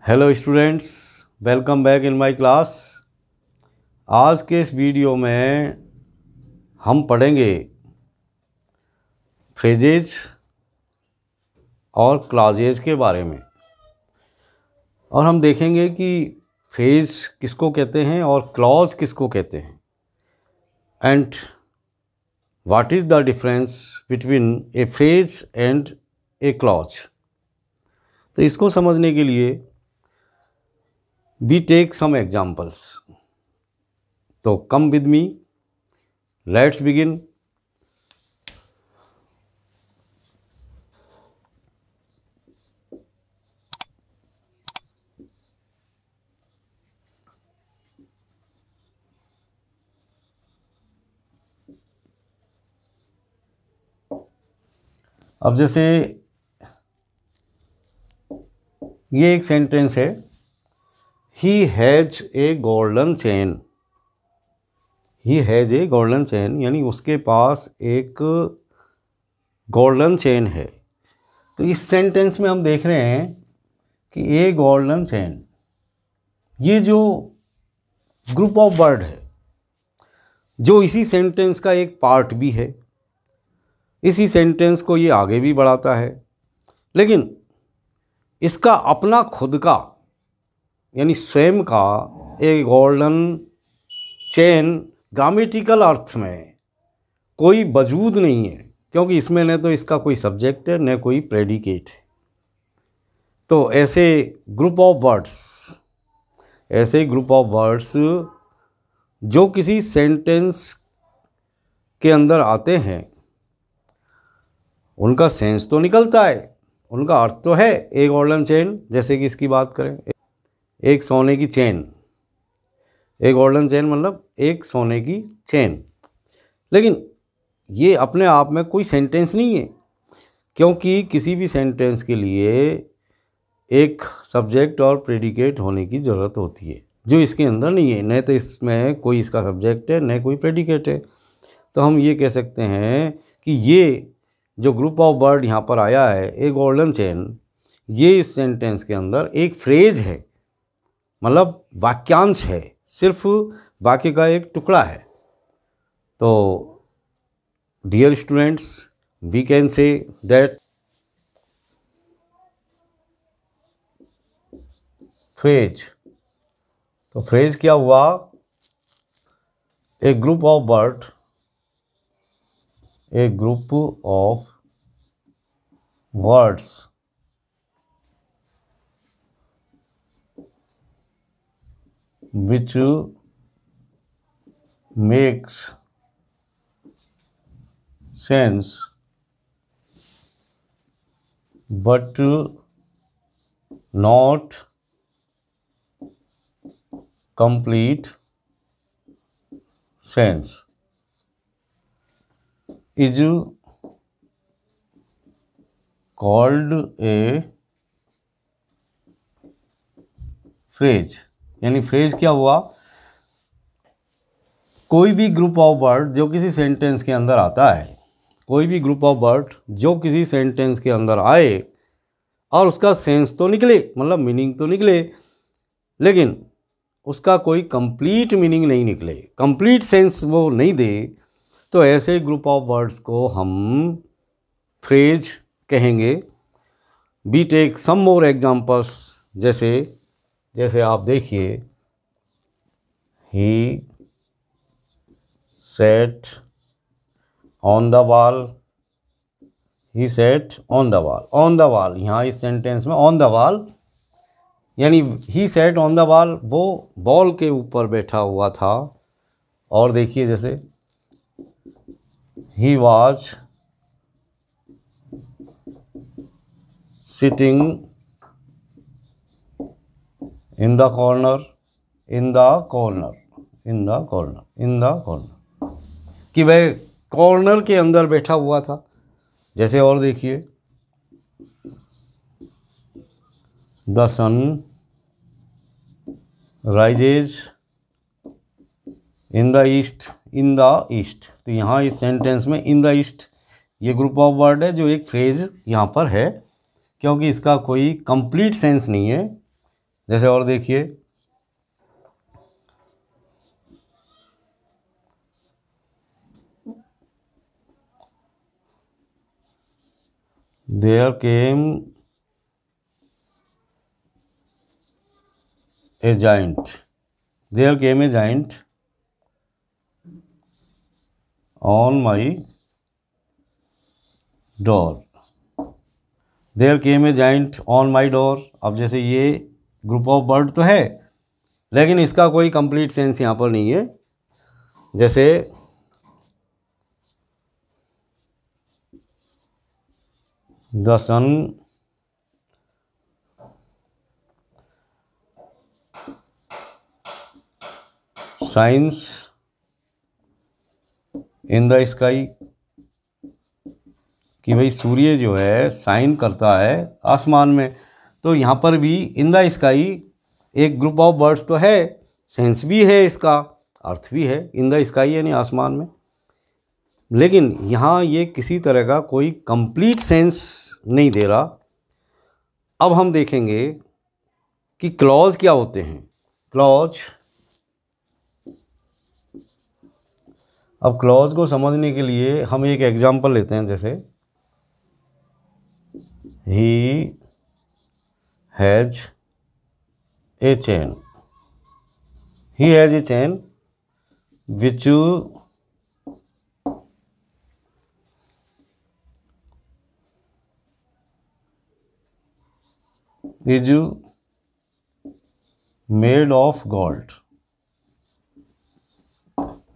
Hello students, welcome back in my class. आज के इस वीडियो में हम पढ़ेंगे फ्रेजेज और क्लॉजेज के बारे में, और हम देखेंगे कि फ्रेज किसको कहते हैं और क्लॉज किसको कहते हैं, and what is the difference between A phrase and A clause. तो इसको समझने के लिए we take some examples. तो come with me, let's begin. अब जैसे ये एक सेंटेंस है, He has a golden chain. He has a golden chain, यानी उसके पास एक गोल्डन चेन है। तो इस सेंटेंस में हम देख रहे हैं कि ए गोल्डन चेन, ये जो ग्रुप ऑफ वर्ड है जो इसी सेंटेंस का एक पार्ट भी है, इसी सेंटेंस को ये आगे भी बढ़ाता है, लेकिन इसका अपना खुद का यानी स्वयं का एक गोल्डन चेन ग्रामेटिकल अर्थ में कोई वजूद नहीं है, क्योंकि इसमें न तो इसका कोई सब्जेक्ट है न कोई प्रेडिकेट है। तो ऐसे ग्रुप ऑफ वर्ड्स जो किसी सेंटेंस के अंदर आते हैं, उनका सेंस तो निकलता है, उनका अर्थ तो है एक गोल्डन चेन। जैसे कि इसकी बात करें, एक सोने की चेन, एक गोल्डन चेन मतलब एक सोने की चेन, लेकिन ये अपने आप में कोई सेंटेंस नहीं है, क्योंकि किसी भी सेंटेंस के लिए एक सब्जेक्ट और प्रेडिकेट होने की ज़रूरत होती है, जो इसके अंदर नहीं है। न तो इसमें कोई इसका सब्जेक्ट है न कोई प्रेडिकेट है। तो हम ये कह सकते हैं कि ये जो ग्रुप ऑफ वर्ड यहाँ पर आया है, एक गोल्डन चेन, ये इस सेंटेंस के अंदर एक फ्रेज है, मतलब वाक्यांश है, सिर्फ वाक्य का एक टुकड़ा है। तो dear students, we can say that phrase, तो फ्रेज क्या हुआ? A group of word, a group of words which makes sense but not complete sense is called a phrase। यानी फ्रेज क्या हुआ? कोई भी ग्रुप ऑफ वर्ड जो किसी सेंटेंस के अंदर आता है, कोई भी ग्रुप ऑफ वर्ड जो किसी सेंटेंस के अंदर आए और उसका सेंस तो निकले, मतलब मीनिंग तो निकले, लेकिन उसका कोई कंप्लीट मीनिंग नहीं निकले, कंप्लीट सेंस वो नहीं दे, तो ऐसे ग्रुप ऑफ वर्ड्स को हम फ्रेज कहेंगे। Be take some more examples. जैसे आप देखिए, he sat on the wall, he sat on the wall. On the wall, यहाँ इस सेंटेंस में ऑन द वॉल यानी he sat on the wall, वो बॉल के ऊपर बैठा हुआ था। और देखिए, जैसे he was sitting in the corner, कि वह कॉर्नर के अंदर बैठा हुआ था। जैसे और देखिए, the sun rises in the east, तो यहाँ इस सेंटेंस में इन द ईस्ट ये ग्रुप ऑफ वर्ड है जो एक फ्रेज यहाँ पर है, क्योंकि इसका कोई कंप्लीट सेंस नहीं है, जैसे और देखिए, there came a giant, there came a giant on my door, there came a giant on my door. अब जैसे ये ग्रुप ऑफ वर्ड तो है, लेकिन इसका कोई कंप्लीट सेंस यहाँ पर नहीं है। जैसे the sun shines in the sky, कि भाई सूर्य जो है शाइन करता है आसमान में। तो यहाँ पर भी इन द स्काई एक ग्रुप ऑफ वर्ड्स तो है, सेंस भी है, इसका अर्थ भी है, इन द स्काई यानी आसमान में। लेकिन यहाँ ये किसी तरह का कोई कंप्लीट सेंस नहीं दे रहा। अब हम देखेंगे कि क्लॉज क्या होते हैं। क्लॉज, अब क्लॉज को समझने के लिए हम एक एग्जांपल लेते हैं। जैसे he has a chain, he has a chain which is made of gold.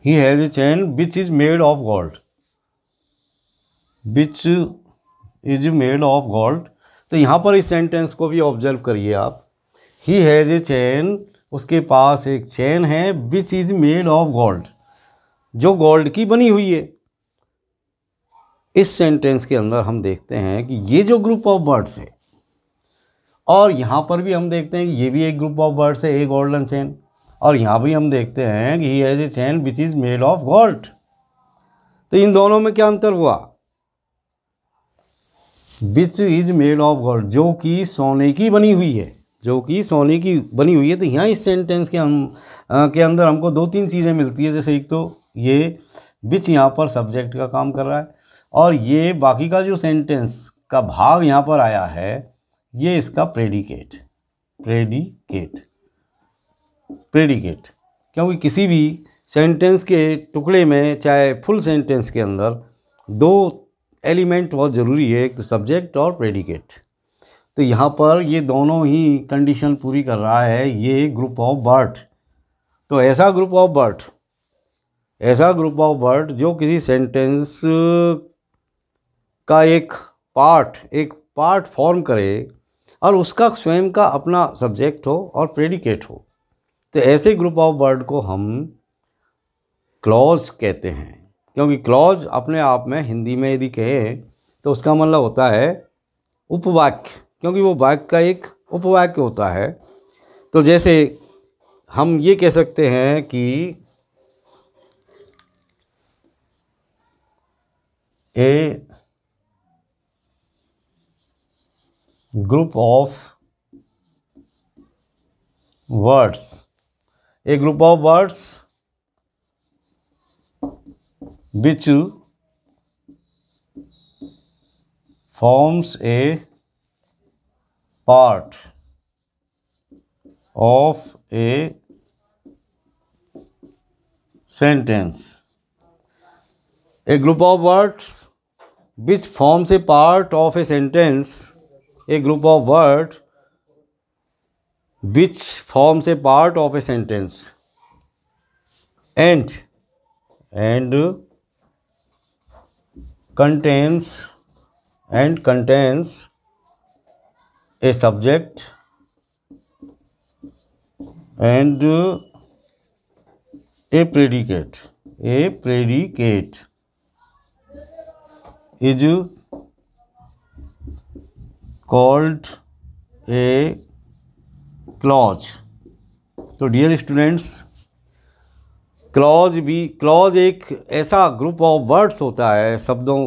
He has a chain which is made of gold. Which is made of gold. तो यहाँ पर इस सेंटेंस को भी ऑब्जर्व करिए आप। He has a chain, उसके पास एक चेन है, which is made of gold, जो गोल्ड की बनी हुई है। इस सेंटेंस के अंदर हम देखते हैं कि ये जो ग्रुप ऑफ वर्ड्स है, और यहाँ पर भी हम देखते हैं कि ये भी एक ग्रुप ऑफ वर्ड्स है, ए गोल्डन चेन। और यहाँ भी हम देखते हैं कि he has a chain which is made of gold. तो इन दोनों में क्या अंतर हुआ? Which is made of gold, जो कि सोने की बनी हुई है, जो कि सोने की बनी हुई है। तो यहाँ इस सेंटेंस के अंदर हमको दो तीन चीज़ें मिलती है। जैसे एक तो ये विच यहाँ पर सब्जेक्ट का काम कर रहा है, और ये बाकी का जो सेंटेंस का भाग यहाँ पर आया है, ये इसका प्रेडिकेट, क्योंकि किसी भी सेंटेंस के टुकड़े में, चाहे फुल सेंटेंस के अंदर, दो एलिमेंट बहुत ज़रूरी है, एक तो सब्जेक्ट और प्रेडिकेट। तो यहाँ पर ये दोनों ही कंडीशन पूरी कर रहा है ये ग्रुप ऑफ वर्ड। तो ऐसा ग्रुप ऑफ वर्ड जो किसी सेंटेंस का एक पार्ट फॉर्म करे और उसका स्वयं का अपना सब्जेक्ट हो और प्रेडिकेट हो, तो ऐसे ग्रुप ऑफ वर्ड को हम क्लॉज कहते हैं। क्योंकि क्लॉज अपने आप में हिंदी में यदि कहें तो उसका मतलब होता है उपवाक्य, क्योंकि वो वाक्य का एक उपवाक्य होता है। तो जैसे हम ये कह सकते हैं कि a group of words which forms a part of a sentence. A group of words which forms a part of a sentence, a group of words which forms a part of a sentence and contains a subject and a predicate. A predicate is called a clause. तो dear students, clause एक ऐसा group of words होता है, शब्दों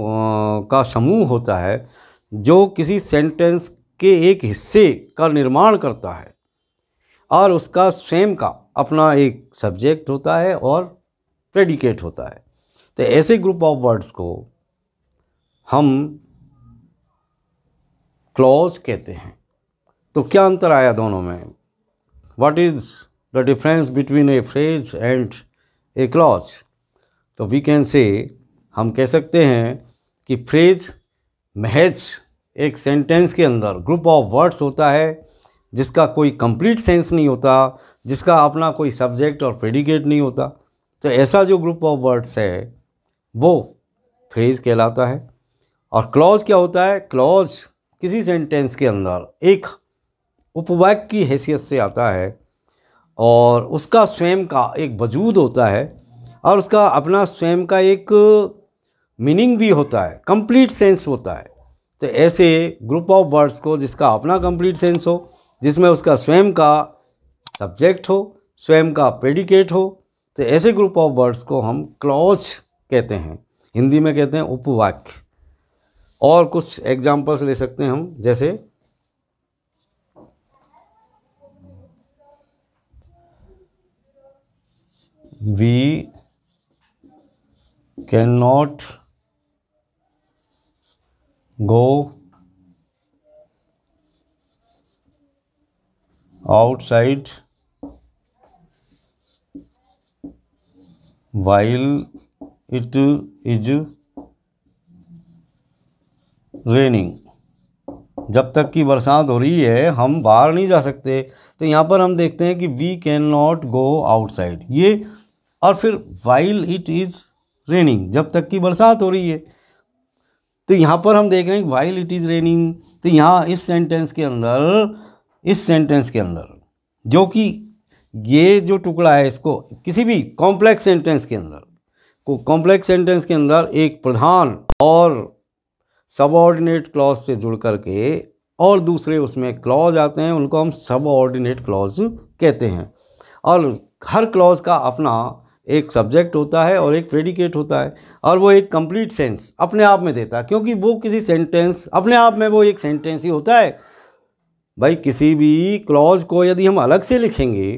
का समूह होता है, जो किसी सेंटेंस के एक हिस्से का निर्माण करता है। और उसका स्वयं का अपना एक सब्जेक्ट होता है और प्रेडिकेट होता है। तो ऐसे ग्रुप ऑफ वर्ड्स को हम क्लॉज कहते हैं। तो क्या अंतर आया दोनों में? What is the difference between A phrase and A clause? तो वी कैन से, हम कह सकते हैं कि फ्रेज महज एक सेंटेंस के अंदर ग्रुप ऑफ वर्ड्स होता है जिसका कोई कंप्लीट सेंस नहीं होता, जिसका अपना कोई सब्जेक्ट और प्रेडिकेट नहीं होता। तो ऐसा जो ग्रुप ऑफ वर्ड्स है वो फ्रेज कहलाता है। और क्लॉज क्या होता है? क्लॉज किसी सेंटेंस के अंदर एक उपवाक्य की हैसियत से आता है और उसका स्वयं का एक वजूद होता है और उसका अपना स्वयं का एक मीनिंग भी होता है, कंप्लीट सेंस होता है। तो ऐसे ग्रुप ऑफ वर्ड्स को जिसका अपना कंप्लीट सेंस हो, जिसमें उसका स्वयं का सब्जेक्ट हो, स्वयं का प्रेडिकेट हो, तो ऐसे ग्रुप ऑफ वर्ड्स को हम क्लॉज कहते हैं। हिंदी में कहते हैं उपवाक्य। और कुछ एग्जाम्पल्स ले सकते हैं हम, जैसे we cannot go outside while it is raining। जब तक कि बरसात हो रही है हम बाहर नहीं जा सकते। तो यहाँ पर हम देखते हैं कि we can not go outside, ये और फिर वाइल इट इज़ रेनिंग, जब तक कि बरसात हो रही है। तो यहाँ पर हम देख रहे हैं वाइल इट इज़ रेनिंग। तो यहाँ इस सेंटेंस के अंदर जो कि ये जो टुकड़ा है, इसको किसी भी कॉम्प्लेक्स सेंटेंस के अंदर एक प्रधान और सबऑर्डिनेट क्लॉज से जुड़ करके और दूसरे उसमें क्लॉज आते हैं, उनको हम सबऑर्डिनेट क्लॉज कहते हैं। और हर क्लॉज का अपना एक सब्जेक्ट होता है और एक प्रेडिकेट होता है और वो एक कंप्लीट सेंस अपने आप में देता है, क्योंकि वो किसी सेंटेंस अपने आप में वो एक सेंटेंस ही होता है। भाई किसी भी क्लॉज को यदि हम अलग से लिखेंगे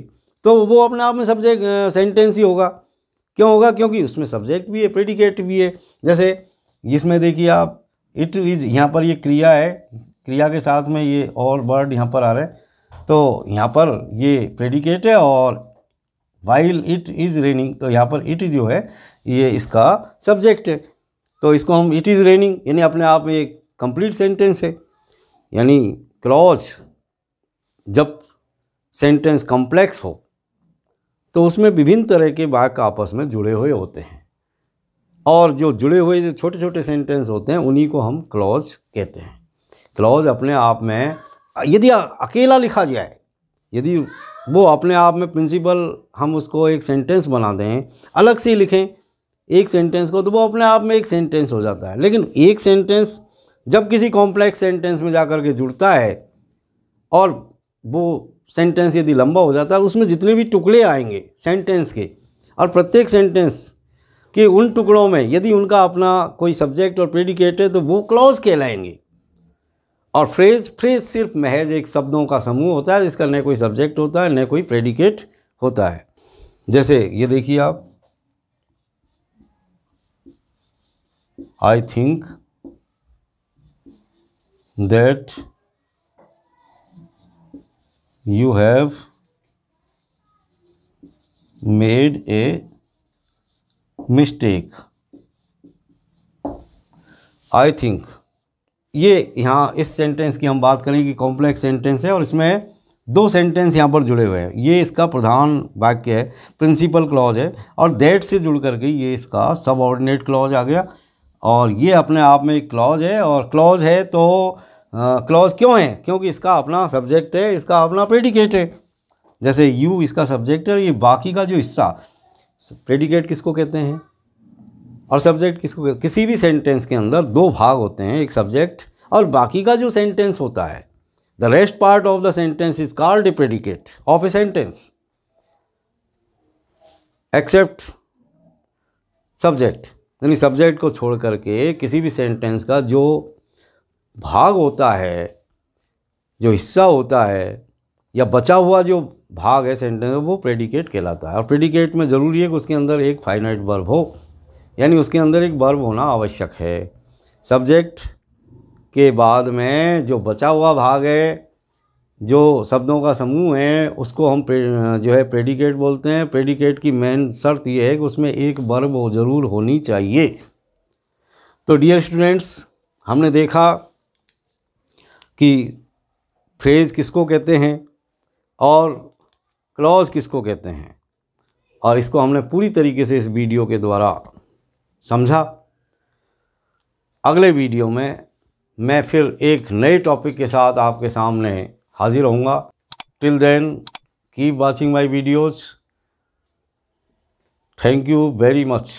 तो वो अपने आप में सब्जेक्ट सेंटेंस ही होगा। क्यों होगा? क्योंकि उसमें सब्जेक्ट भी है, प्रेडिकेट भी है। जैसे इसमें देखिए आप, इट इज़, यहाँ पर ये क्रिया है, क्रिया के साथ में ये और वर्ड यहाँ पर आ रहे हैं। तो यहाँ पर ये प्रेडिकेट है और वाइल इट इज़ रेनिंग, तो यहाँ पर इट जो है ये इसका सब्जेक्ट है। तो इसको हम इट इज़ रेनिंग यानी अपने आप में एक कंप्लीट सेंटेंस है। यानी क्लॉज जब सेंटेंस कॉम्प्लेक्स हो तो उसमें विभिन्न तरह के वाक्य आपस में जुड़े हुए होते हैं और जो जुड़े हुए जो छोटे छोटे सेंटेंस होते हैं उन्हीं को हम क्लॉज कहते हैं। क्लॉज अपने आप में यदि अकेला लिखा जाए, यदि वो अपने आप में प्रिंसिपल हम उसको एक सेंटेंस बना दें, अलग से लिखें एक सेंटेंस को, तो वो अपने आप में एक सेंटेंस हो जाता है। लेकिन एक सेंटेंस जब किसी कॉम्प्लेक्स सेंटेंस में जाकर के जुड़ता है और वो सेंटेंस यदि लंबा हो जाता है, उसमें जितने भी टुकड़े आएंगे सेंटेंस के, और प्रत्येक सेंटेंस के उन टुकड़ों में यदि उनका अपना कोई सब्जेक्ट और प्रेडिकेट है तो वो क्लॉज कहलाएंगे। और फ्रेज सिर्फ महज एक शब्दों का समूह होता है जिसका न कोई सब्जेक्ट होता है न कोई प्रेडिकेट होता है। जैसे ये देखिए आप, I think that you have made a mistake. I think, ये यहाँ इस सेंटेंस की हम बात करें कि कॉम्प्लेक्स सेंटेंस है और इसमें दो सेंटेंस यहाँ पर जुड़े हुए हैं। ये इसका प्रधान वाक्य है, प्रिंसिपल क्लॉज है, और दैट से जुड़ करके ये इसका सबऑर्डिनेट क्लॉज आ गया और ये अपने आप में एक क्लॉज है। और क्लॉज है तो क्लॉज क्यों है? क्योंकि इसका अपना सब्जेक्ट है, इसका अपना प्रेडिकेट है। जैसे यू इसका सब्जेक्ट है, ये बाकी का जो हिस्सा, प्रेडिकेट किसको कहते हैं और सब्जेक्ट किसको कहते हैं? किसी भी सेंटेंस के अंदर दो भाग होते हैं, एक सब्जेक्ट और बाकी का जो सेंटेंस होता है, the rest part of the sentence is called a predicate of a sentence except subject. यानी सब्जेक्ट को छोड़ करके किसी भी सेंटेंस का जो भाग होता है, जो हिस्सा होता है या बचा हुआ जो भाग है सेंटेंस का, वो प्रेडिकेट कहलाता है। और प्रेडिकेट में ज़रूरी है कि उसके अंदर एक फाइनाइट वर्ब हो, यानी उसके अंदर एक वर्ब होना आवश्यक है। सब्जेक्ट के बाद में जो बचा हुआ भाग है, जो शब्दों का समूह है, उसको हम जो है प्रेडिकेट बोलते हैं। प्रेडिकेट की मेन शर्त ये है कि उसमें एक वर्ब ज़रूर होनी चाहिए। तो डियर स्टूडेंट्स, हमने देखा कि फ्रेज़ किसको कहते हैं और क्लॉज किसको कहते हैं, और इसको हमने पूरी तरीके से इस वीडियो के द्वारा समझा। अगले वीडियो में मैं फिर एक नए टॉपिक के साथ आपके सामने हाजिर होऊंगा। Till then keep watching my videos. Thank you very much.